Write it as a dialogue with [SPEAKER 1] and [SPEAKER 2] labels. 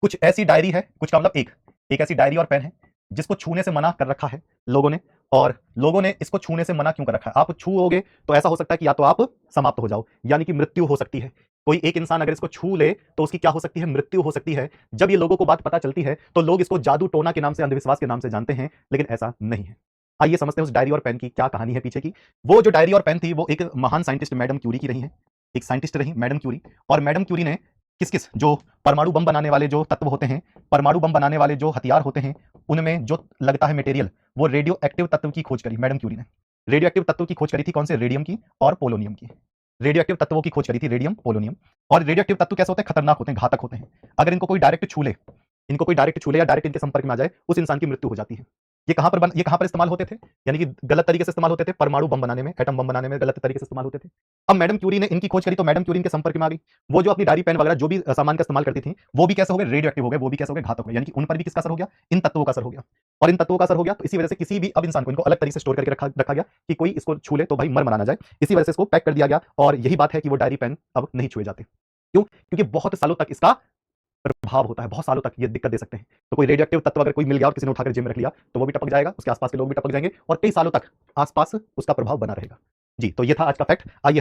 [SPEAKER 1] कुछ ऐसी डायरी है, कुछ का मतलब एक ऐसी डायरी और पेन है जिसको छूने से मना कर रखा है लोगों ने। और लोगों ने इसको छूने से मना क्यों कर रखा है? आप छूओगे तो ऐसा हो सकता है कि या तो आप समाप्त हो जाओ, यानी कि मृत्यु हो सकती है। कोई एक इंसान अगर इसको छू ले तो उसकी क्या हो सकती है? मृत्यु हो सकती है। जब ये लोगों को बात पता चलती है तो लोग इसको जादू टोना के नाम से, अंधविश्वास के नाम से जानते हैं, लेकिन ऐसा नहीं है। आइए समझते हैं उस डायरी और पेन की क्या कहानी है पीछे की। वो जो डायरी और पेन थी वो एक महान साइंटिस्ट मैडम क्यूरी की रही है। एक साइंटिस्ट रही मैडम क्यूरी, और मैडम क्यूरी ने किस किस जो परमाणु बम बनाने वाले जो तत्व होते हैं, परमाणु बम बनाने वाले जो हथियार होते हैं, उनमें जो लगता है मटेरियल, वो रेडियो एक्टिव तत्व की खोज करी मैडम क्यूरी ने। रेडियो एक्टिव तत्व की खोज करी थी कौन से? रेडियम की और पोलोनियम की। रेडियो एक्टिव तत्वों की खोज करी थी, रेडियम पोलोनियम। और रेडियो एक्टिव तत्व कैसे होते हैं? खतरनाक होते हैं, घातक होते हैं। अगर इनको कोई डायरेक्ट छू ले, इनको कोई डायरेक्ट छू ले या डायरेक्ट इनके संपर्क में आ जाए, उस इंसान की मृत्यु हो जाती है। ये कहां पर इस्तेमाल होते थे? यानी कि गलत तरीके से इस्तेमाल होते थे, परमाणु बम बनाने में, एटम बम बनाने में गलत तरीके से इस्तेमाल होते थे। अब मैडम क्यूरी ने इनकी खोज करी तो मैडम क्यूरी इनके संपर्क में आ गई। वो जो अपनी डायरी पेन वगैरह जो भी सामान का इस्तेमाल करती थी, वो भी कैसे हो गए? रेडियो एक्टिव हो गए, वो भी कैसे हो गए? घातक हो गए। यानी कि उन पर भी किसका असर हो गया? इन तत्वों का असर हो गया। और इन तत्वों का असर हो गया तो इसी वजह से किसी भी अब इंसान को इनको अलग तरीके से स्टोर करके रखा गया कि कोई इसको छू ले तो भाई मर ना जाए। इसी वजह से इसको पैक कर दिया गया, और यही बात है कि वो डायरी पेन अब नहीं छुए जाते। क्यों? क्योंकि बहुत सालों तक इसका प्रभाव होता है, बहुत सालों तक ये दिक्कत दे सकते हैं। तो कोई रेडियो एक्टिव तत्व अगर कोई मिल गया और किसी ने उठाकर जेब में रख लिया तो वो भी टपक जाएगा, उसके आसपास के लोग भी टपक जाएंगे, और कई सालों तक आसपास उसका प्रभाव बना रहेगा। जी, तो ये था आज का फैक्ट। आइए